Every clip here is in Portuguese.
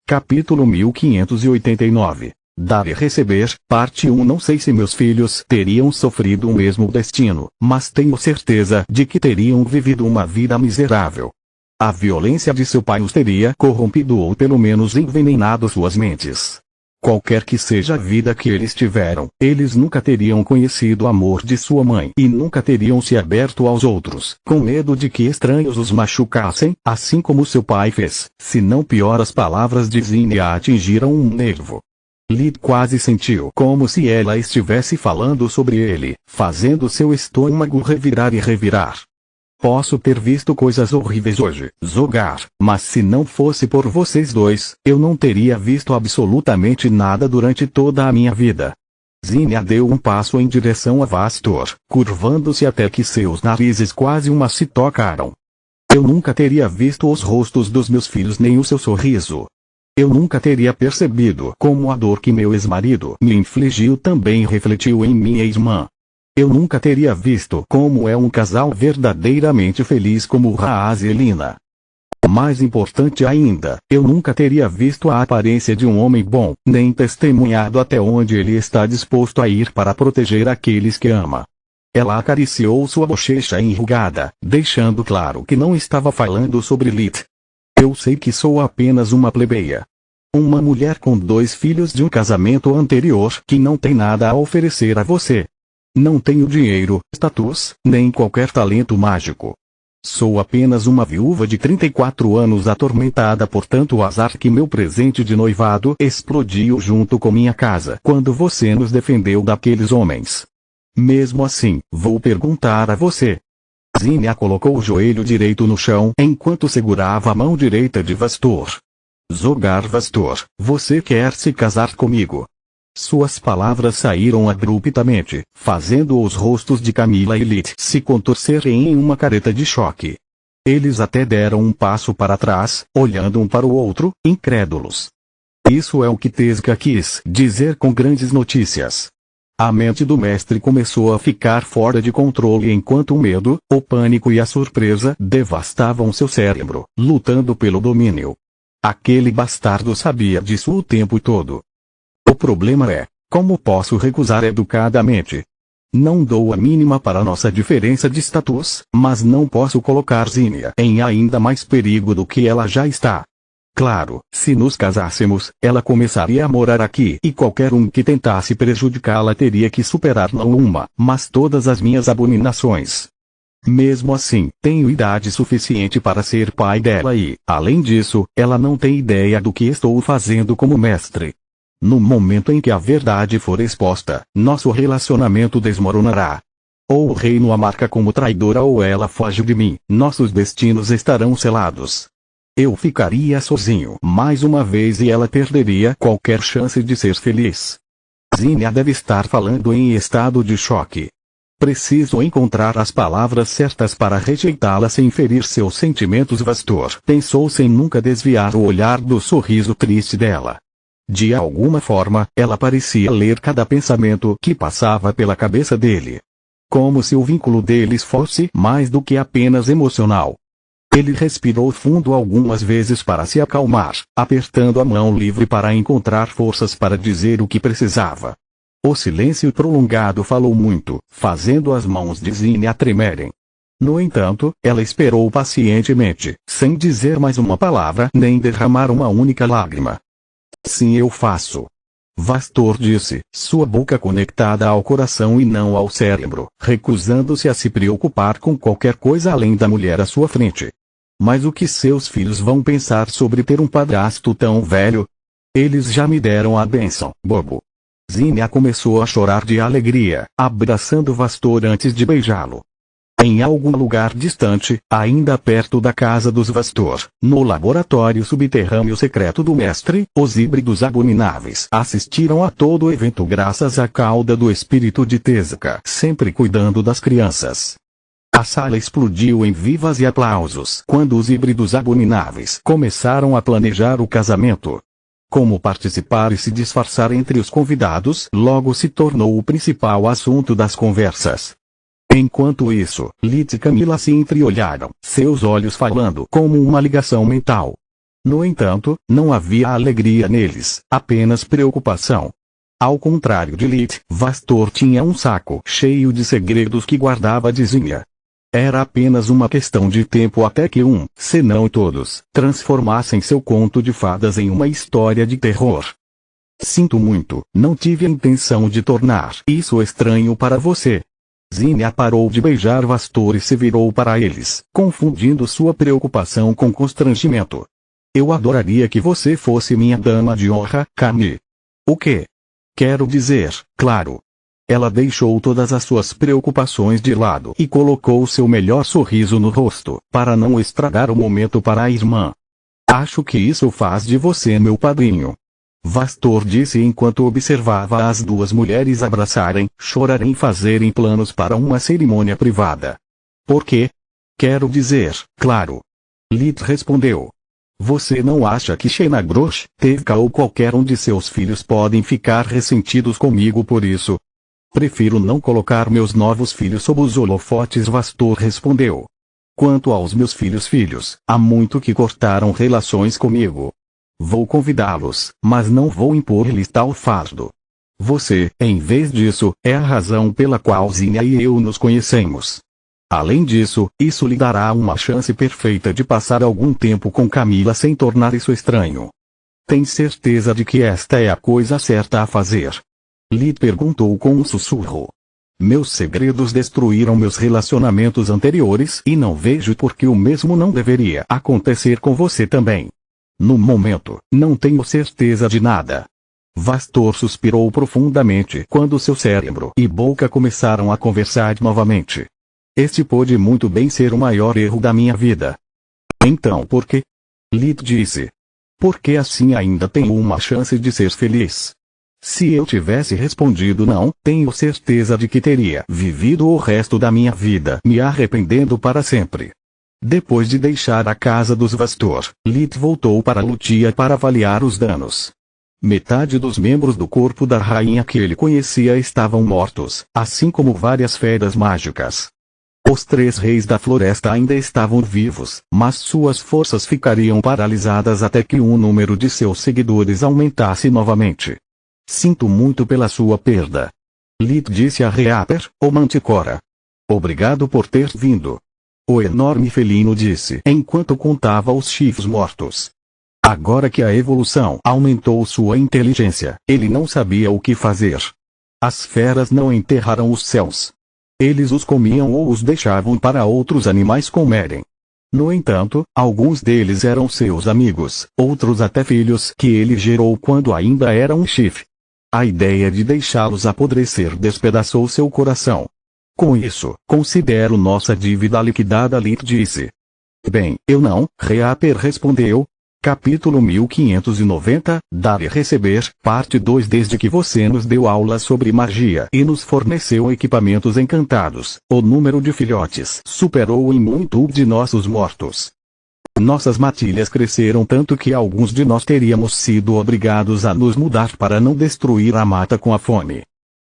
Capítulo 1589. Dar e receber, parte 1. Não sei se meus filhos teriam sofrido o mesmo destino, mas tenho certeza de que teriam vivido uma vida miserável. A violência de seu pai os teria corrompido ou pelo menos envenenado suas mentes. Qualquer que seja a vida que eles tiveram, eles nunca teriam conhecido o amor de sua mãe e nunca teriam se aberto aos outros, com medo de que estranhos os machucassem, assim como seu pai fez, se não pior. As palavras de Zinnia atingiram um nervo. Lid quase sentiu como se ela estivesse falando sobre ele, fazendo seu estômago revirar e revirar. Posso ter visto coisas horríveis hoje, Zogar, mas se não fosse por vocês dois, eu não teria visto absolutamente nada durante toda a minha vida. Zinnia deu um passo em direção a Vastor, curvando-se até que seus narizes quase uma se tocaram. Eu nunca teria visto os rostos dos meus filhos nem o seu sorriso. Eu nunca teria percebido como a dor que meu ex-marido me infligiu também refletiu em minha irmã. Eu nunca teria visto como é um casal verdadeiramente feliz como Raaz e Elina. Mais importante ainda, eu nunca teria visto a aparência de um homem bom, nem testemunhado até onde ele está disposto a ir para proteger aqueles que ama. Ela acariciou sua bochecha enrugada, deixando claro que não estava falando sobre Lid. Eu sei que sou apenas uma plebeia. Uma mulher com 2 filhos de um casamento anterior que não tem nada a oferecer a você. Não tenho dinheiro, status, nem qualquer talento mágico. Sou apenas uma viúva de 34 anos atormentada por tanto azar que meu presente de noivado explodiu junto com minha casa quando você nos defendeu daqueles homens. Mesmo assim, vou perguntar a você. Zinnia colocou o joelho direito no chão enquanto segurava a mão direita de Vastor. Zogar Vastor, você quer se casar comigo? Suas palavras saíram abruptamente, fazendo os rostos de Camila e Lid se contorcerem em uma careta de choque. Eles até deram um passo para trás, olhando um para o outro, incrédulos. Isso é o que Tezca quis dizer com grandes notícias. A mente do mestre começou a ficar fora de controle enquanto o medo, o pânico e a surpresa devastavam seu cérebro, lutando pelo domínio. Aquele bastardo sabia disso o tempo todo. O problema é, como posso recusar educadamente? Não dou a mínima para nossa diferença de status, mas não posso colocar Zinnia em ainda mais perigo do que ela já está. Claro, se nos casássemos, ela começaria a morar aqui e qualquer um que tentasse prejudicá-la teria que superar não uma, mas todas as minhas abominações. Mesmo assim, tenho idade suficiente para ser pai dela e, além disso, ela não tem ideia do que estou fazendo como mestre. No momento em que a verdade for exposta, nosso relacionamento desmoronará. Ou o reino a marca como traidora ou ela foge de mim, nossos destinos estarão selados. Eu ficaria sozinho mais uma vez e ela perderia qualquer chance de ser feliz. Zinnia deve estar falando em estado de choque. Preciso encontrar as palavras certas para rejeitá-la sem ferir seus sentimentos. Vastor pensou sem nunca desviar o olhar do sorriso triste dela. De alguma forma, ela parecia ler cada pensamento que passava pela cabeça dele. Como se o vínculo deles fosse mais do que apenas emocional. Ele respirou fundo algumas vezes para se acalmar, apertando a mão livre para encontrar forças para dizer o que precisava. O silêncio prolongado falou muito, fazendo as mãos de Zinnia tremerem. No entanto, ela esperou pacientemente, sem dizer mais uma palavra nem derramar uma única lágrima. Sim, eu faço. Vastor disse, sua boca conectada ao coração e não ao cérebro, recusando-se a se preocupar com qualquer coisa além da mulher à sua frente. Mas o que seus filhos vão pensar sobre ter um padrasto tão velho? Eles já me deram a bênção, bobo. Zinnia começou a chorar de alegria, abraçando Vastor antes de beijá-lo. Em algum lugar distante, ainda perto da casa dos Vastor, no laboratório subterrâneo secreto do mestre, os híbridos abomináveis assistiram a todo o evento graças à cauda do espírito de Tezca, sempre cuidando das crianças. A sala explodiu em vivas e aplausos quando os híbridos abomináveis começaram a planejar o casamento. Como participar e se disfarçar entre os convidados logo se tornou o principal assunto das conversas. Enquanto isso, Lid e Camila se entreolharam, seus olhos falando como uma ligação mental. No entanto, não havia alegria neles, apenas preocupação. Ao contrário de Lit, Vastor tinha um saco cheio de segredos que guardava de Zinnia. Era apenas uma questão de tempo até que se não todos, transformassem seu conto de fadas em uma história de terror. Sinto muito, não tive a intenção de tornar isso estranho para você. Zinnia parou de beijar Vastor e se virou para eles, confundindo sua preocupação com constrangimento. Eu adoraria que você fosse minha dama de honra, Camille. O quê? Quero dizer, claro. Ela deixou todas as suas preocupações de lado e colocou seu melhor sorriso no rosto, para não estragar o momento para a irmã. Acho que isso faz de você meu padrinho. Vastor disse enquanto observava as duas mulheres abraçarem, chorarem e fazerem planos para uma cerimônia privada. Por quê? Quero dizer, claro. Lit respondeu. Você não acha que Shenagrosh, Tevka ou qualquer um de seus filhos podem ficar ressentidos comigo por isso? Prefiro não colocar meus novos filhos sob os holofotes, Vastor respondeu. Quanto aos meus filhos, há muito que cortaram relações comigo. Vou convidá-los, mas não vou impor-lhes tal fardo. Você, em vez disso, é a razão pela qual Zinnia e eu nos conhecemos. Além disso, isso lhe dará uma chance perfeita de passar algum tempo com Camila sem tornar isso estranho. Tem certeza de que esta é a coisa certa a fazer? Lit perguntou com um sussurro. Meus segredos destruíram meus relacionamentos anteriores e não vejo por que o mesmo não deveria acontecer com você também. No momento, não tenho certeza de nada. Vastor suspirou profundamente quando seu cérebro e boca começaram a conversar novamente. Este pode muito bem ser o maior erro da minha vida. Então por quê? Lit disse. Porque assim ainda tenho uma chance de ser feliz. Se eu tivesse respondido não, tenho certeza de que teria vivido o resto da minha vida me arrependendo para sempre. Depois de deixar a casa dos Vastor, Lit voltou para Lutia para avaliar os danos. Metade dos membros do corpo da rainha que ele conhecia estavam mortos, assim como várias feras mágicas. Os 3 reis da floresta ainda estavam vivos, mas suas forças ficariam paralisadas até que o número de seus seguidores aumentasse novamente. Sinto muito pela sua perda. Lit disse a Reaper, o Manticora. Obrigado por ter vindo. O enorme felino disse enquanto contava os chifres mortos. Agora que a evolução aumentou sua inteligência, ele não sabia o que fazer. As feras não enterraram os céus. Eles os comiam ou os deixavam para outros animais comerem. No entanto, alguns deles eram seus amigos, outros até filhos que ele gerou quando ainda era um chifre. A ideia de deixá-los apodrecer despedaçou seu coração. Com isso, considero nossa dívida liquidada, Lit disse. Bem, eu não, Reaper respondeu. Capítulo 1590, Dar e Receber, Parte 2. Desde que você nos deu aulas sobre magia e nos forneceu equipamentos encantados, o número de filhotes superou em muito o de nossos mortos. Nossas matilhas cresceram tanto que alguns de nós teríamos sido obrigados a nos mudar para não destruir a mata com a fome.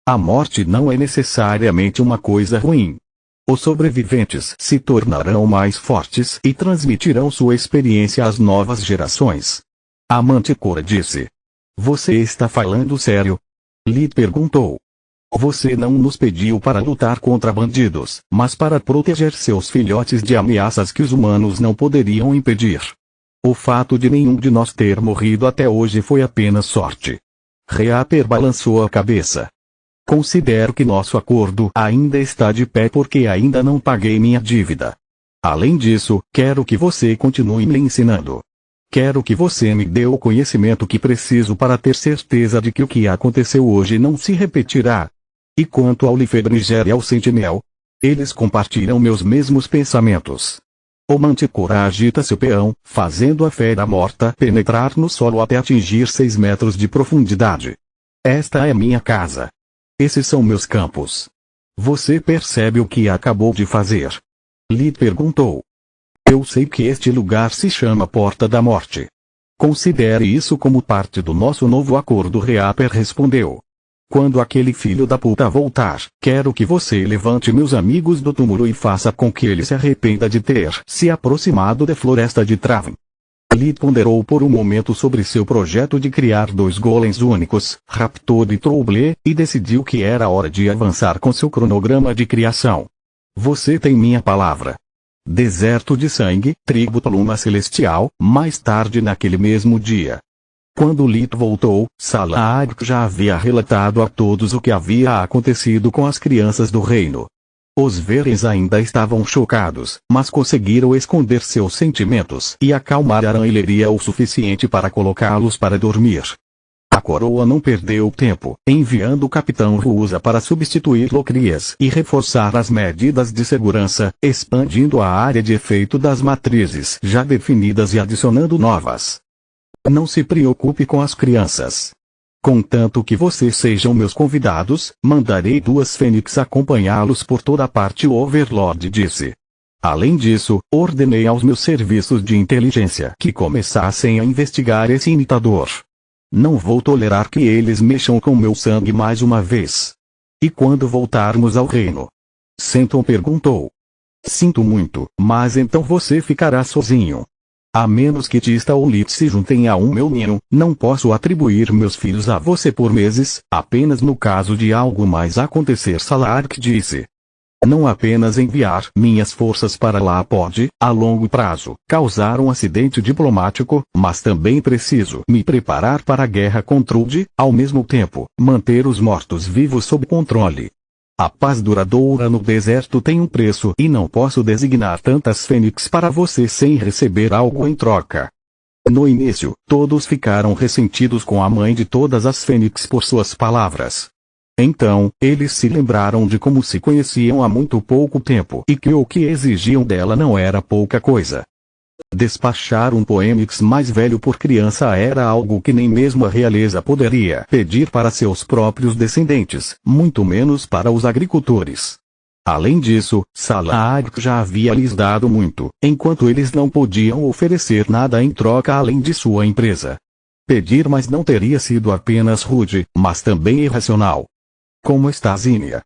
A morte não é necessariamente uma coisa ruim. Os sobreviventes se tornarão mais fortes e transmitirão sua experiência às novas gerações. A Manticora disse. Você está falando sério? Lit perguntou. Você não nos pediu para lutar contra bandidos, mas para proteger seus filhotes de ameaças que os humanos não poderiam impedir. O fato de nenhum de nós ter morrido até hoje foi apenas sorte. Reaper balançou a cabeça. Considero que nosso acordo ainda está de pé porque ainda não paguei minha dívida. Além disso, quero que você continue me ensinando. Quero que você me dê o conhecimento que preciso para ter certeza de que o que aconteceu hoje não se repetirá. E quanto ao Lifebringer e ao Sentinel, eles compartilham meus mesmos pensamentos. O Manticora agita seu peão, fazendo a fera morta penetrar no solo até atingir 6 metros de profundidade. Esta é minha casa. Esses são meus campos. Você percebe o que acabou de fazer? Lit perguntou. Eu sei que este lugar se chama Porta da Morte. Considere isso como parte do nosso novo acordo, Reaper respondeu. Quando aquele filho da puta voltar, quero que você levante meus amigos do túmulo e faça com que ele se arrependa de ter se aproximado da floresta de Traven. Lee ponderou por um momento sobre seu projeto de criar 2 golems únicos, Raptor e Trouble, e decidiu que era hora de avançar com seu cronograma de criação. Você tem minha palavra. Deserto de sangue, tribo Luma Celestial, mais tarde naquele mesmo dia. Quando Lee voltou, Salahad já havia relatado a todos o que havia acontecido com as crianças do reino. Os Verens ainda estavam chocados, mas conseguiram esconder seus sentimentos e acalmar Aranleria o suficiente para colocá-los para dormir. A coroa não perdeu tempo, enviando o capitão Rusa para substituir Locrias e reforçar as medidas de segurança, expandindo a área de efeito das matrizes já definidas e adicionando novas. Não se preocupe com as crianças. Contanto que vocês sejam meus convidados, mandarei 2 fênix acompanhá-los por toda parte, o Overlord disse. Além disso, ordenei aos meus serviços de inteligência que começassem a investigar esse imitador. Não vou tolerar que eles mexam com meu sangue mais uma vez. E quando voltarmos ao reino? Senton perguntou. Sinto muito, mas então você ficará sozinho. A menos que Tista ou Lit se juntem a um meu ninho, não posso atribuir meus filhos a você por meses, apenas no caso de algo mais acontecer, Salark disse. Não apenas enviar minhas forças para lá pode, a longo prazo, causar um acidente diplomático, mas também preciso me preparar para a guerra com Trude, ao mesmo tempo, manter os mortos-vivos sob controle. A paz duradoura no deserto tem um preço e não posso designar tantas fênix para você sem receber algo em troca. No início, todos ficaram ressentidos com a mãe de todas as fênix por suas palavras. Então, eles se lembraram de como se conheciam há muito pouco tempo e que o que exigiam dela não era pouca coisa. Despachar um poêmix mais velho por criança era algo que nem mesmo a realeza poderia pedir para seus próprios descendentes, muito menos para os agricultores. Além disso, Salahad já havia lhes dado muito, enquanto eles não podiam oferecer nada em troca além de sua empresa. Pedir mais não teria sido apenas rude, mas também irracional. Como está Zinnia?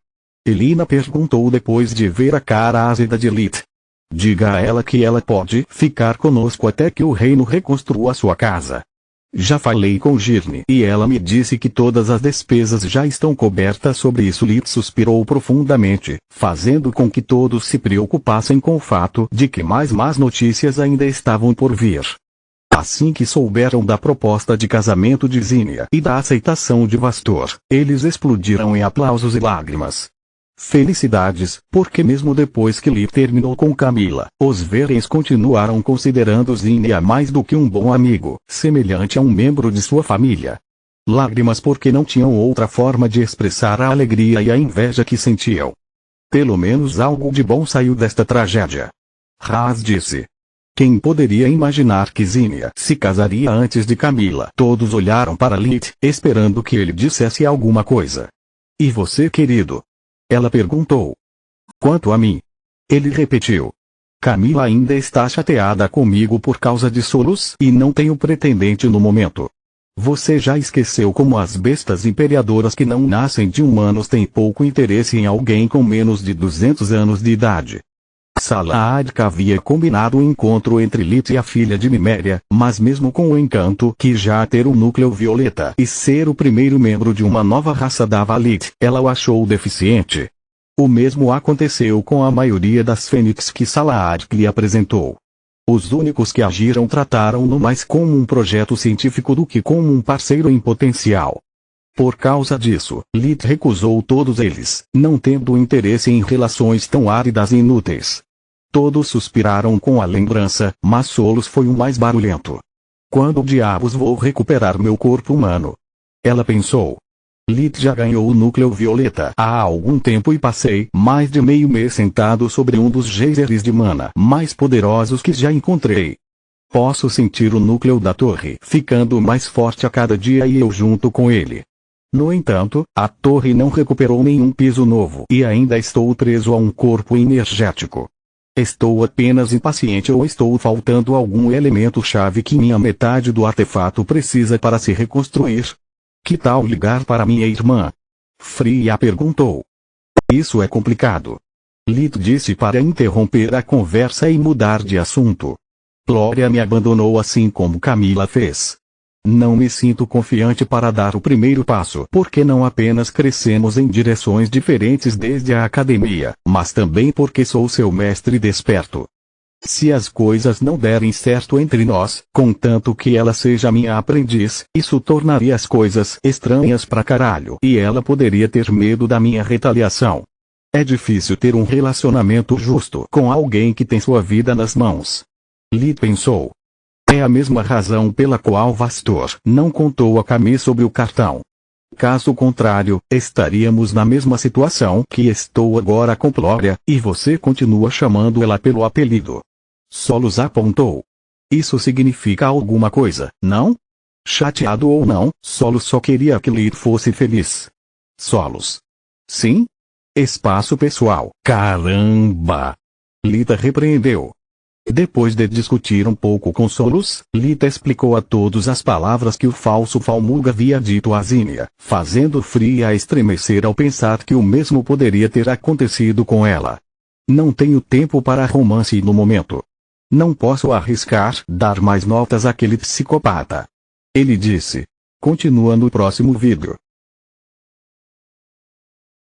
Elina perguntou depois de ver a cara ázida de Lit. Diga a ela que ela pode ficar conosco até que o reino reconstrua sua casa. Já falei com Girne e ela me disse que todas as despesas já estão cobertas sobre isso. Lit suspirou profundamente, fazendo com que todos se preocupassem com o fato de que mais más notícias ainda estavam por vir. Assim que souberam da proposta de casamento de Zinnia e da aceitação de Vastor, eles explodiram em aplausos e lágrimas. Felicidades, porque mesmo depois que Lee terminou com Camila, os Verens continuaram considerando Zinnia mais do que um bom amigo, semelhante a um membro de sua família. Lágrimas porque não tinham outra forma de expressar a alegria e a inveja que sentiam. Pelo menos algo de bom saiu desta tragédia. Raz disse. Quem poderia imaginar que Zinnia se casaria antes de Camila? Todos olharam para Lit, esperando que ele dissesse alguma coisa. E você, querido? Ela perguntou. Quanto a mim? Ele repetiu. Camila ainda está chateada comigo por causa de Solos e não tenho pretendente no momento. Você já esqueceu como as bestas imperadoras que não nascem de humanos têm pouco interesse em alguém com menos de 200 anos de idade. Salahad havia combinado o encontro entre Lit e a filha de Miméria, mas mesmo com o encanto que já ter um núcleo violeta e ser o primeiro membro de uma nova raça dava a Lit, ela o achou deficiente. O mesmo aconteceu com a maioria das fênix que Salahad lhe apresentou. Os únicos que agiram trataram-no mais como um projeto científico do que como um parceiro em potencial. Por causa disso, Lit recusou todos eles, não tendo interesse em relações tão áridas e inúteis. Todos suspiraram com a lembrança, mas Solos foi o mais barulhento. Quando diabos vou recuperar meu corpo humano? Ela pensou. Lit já ganhou o núcleo violeta há algum tempo e passei mais de meio mês sentado sobre um dos geysers de mana mais poderosos que já encontrei. Posso sentir o núcleo da torre ficando mais forte a cada dia e eu junto com ele. No entanto, a torre não recuperou nenhum piso novo e ainda estou preso a um corpo energético. Estou apenas impaciente ou estou faltando algum elemento-chave que minha metade do artefato precisa para se reconstruir? Que tal ligar para minha irmã? Freya perguntou. Isso é complicado. Lit disse para interromper a conversa e mudar de assunto. Glória me abandonou assim como Camila fez. Não me sinto confiante para dar o primeiro passo porque não apenas crescemos em direções diferentes desde a academia, mas também porque sou seu mestre desperto. Se as coisas não derem certo entre nós, contanto que ela seja minha aprendiz, isso tornaria as coisas estranhas pra caralho e ela poderia ter medo da minha retaliação. É difícil ter um relacionamento justo com alguém que tem sua vida nas mãos. Lee pensou. É a mesma razão pela qual Vastor não contou a Camille sobre o cartão. Caso contrário, estaríamos na mesma situação que estou agora com Glória, e você continua chamando ela pelo apelido. Solos apontou. Isso significa alguma coisa, não? Chateado ou não, Solos só queria que Lee fosse feliz. Solos. Sim? Espaço pessoal. Caramba! Lita repreendeu. Depois de discutir um pouco com Solos, Lita explicou a todos as palavras que o falso Falmug havia dito a Zinnia, fazendo Fria estremecer ao pensar que o mesmo poderia ter acontecido com ela. Não tenho tempo para romance no momento. Não posso arriscar dar mais notas àquele psicopata. Ele disse. Continua no próximo vídeo.